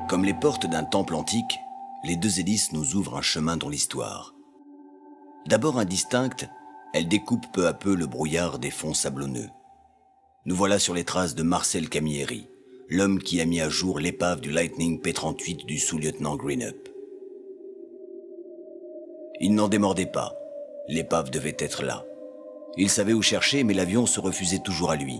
Comme les portes d'un temple antique, les deux hélices nous ouvrent un chemin dans l'histoire. D'abord indistincte, elle découpe peu à peu le brouillard des fonds sablonneux. Nous voilà sur les traces de Marcel Camilleri, l'homme qui a mis à jour l'épave du Lightning P-38 du sous-lieutenant Greenup. Il n'en démordait pas, l'épave devait être là. Il savait où chercher, mais l'avion se refusait toujours à lui.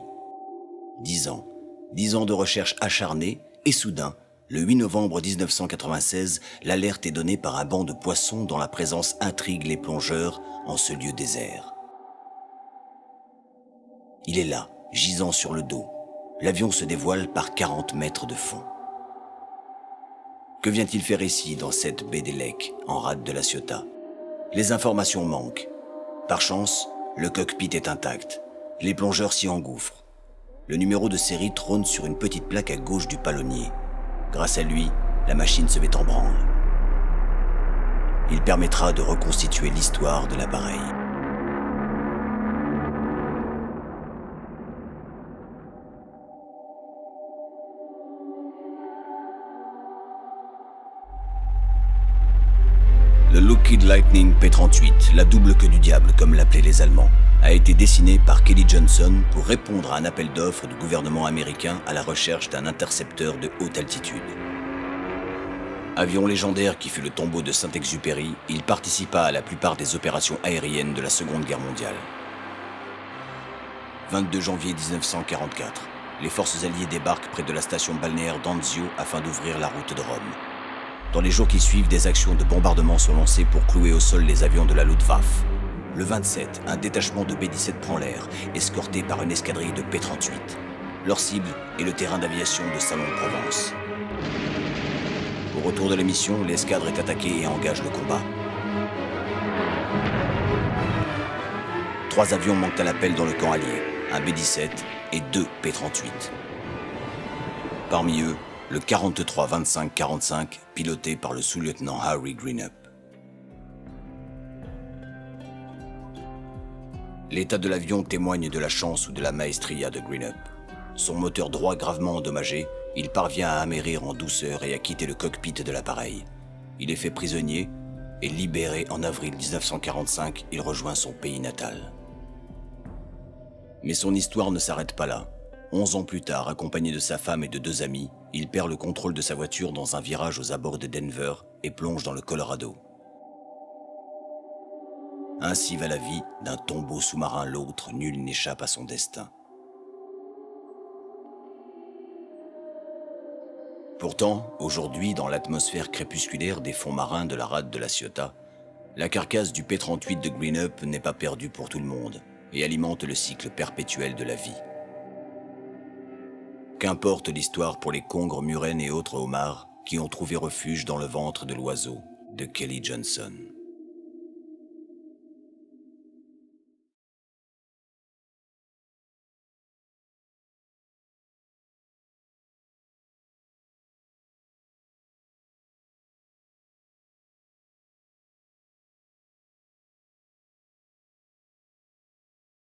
10 ans de recherche acharnée, et soudain, le 8 novembre 1996, l'alerte est donnée par un banc de poissons dont la présence intrigue les plongeurs en ce lieu désert. Il est là, gisant sur le dos. L'avion se dévoile par 40 mètres de fond. Que vient-il faire ici, dans cette baie des Lecs, en rade de la Ciotat? Les informations manquent. Par chance, le cockpit est intact. Les plongeurs s'y engouffrent. Le numéro de série trône sur une petite plaque à gauche du palonnier. Grâce à lui, la machine se met en branle. Il permettra de reconstituer l'histoire de l'appareil. Le Lockheed Lightning P-38, la double queue du diable comme l'appelaient les Allemands, a été dessiné par Kelly Johnson pour répondre à un appel d'offres du gouvernement américain à la recherche d'un intercepteur de haute altitude. Avion légendaire qui fut le tombeau de Saint-Exupéry, il participa à la plupart des opérations aériennes de la Seconde Guerre mondiale. 22 janvier 1944, les forces alliées débarquent près de la station balnéaire d'Anzio afin d'ouvrir la route de Rome. Dans les jours qui suivent, des actions de bombardement sont lancées pour clouer au sol les avions de la Luftwaffe. Le 27, un détachement de B-17 prend l'air, escorté par une escadrille de P-38. Leur cible est le terrain d'aviation de Salon-de-Provence. Au retour de la mission, l'escadre est attaquée et engage le combat. 3 avions manquent à l'appel dans le camp allié, un B-17 et 2 P-38. Parmi eux, le 43-25-45, piloté par le sous-lieutenant Harry Greenup. L'état de l'avion témoigne de la chance ou de la maestria de Greenup. Son moteur droit gravement endommagé, il parvient à amérir en douceur et à quitter le cockpit de l'appareil. Il est fait prisonnier et libéré en avril 1945, il rejoint son pays natal. Mais son histoire ne s'arrête pas là. 11 ans plus tard, accompagné de sa femme et de 2 amis, il perd le contrôle de sa voiture dans un virage aux abords de Denver et plonge dans le Colorado. Ainsi va la vie d'un tombeau sous-marin à l'autre, nul n'échappe à son destin. Pourtant, aujourd'hui, dans l'atmosphère crépusculaire des fonds marins de la rade de la Ciotat, la carcasse du P-38 de Greenup n'est pas perdue pour tout le monde et alimente le cycle perpétuel de la vie. Qu'importe l'histoire pour les congres, murènes et autres homards qui ont trouvé refuge dans le ventre de l'oiseau de Kelly Johnson.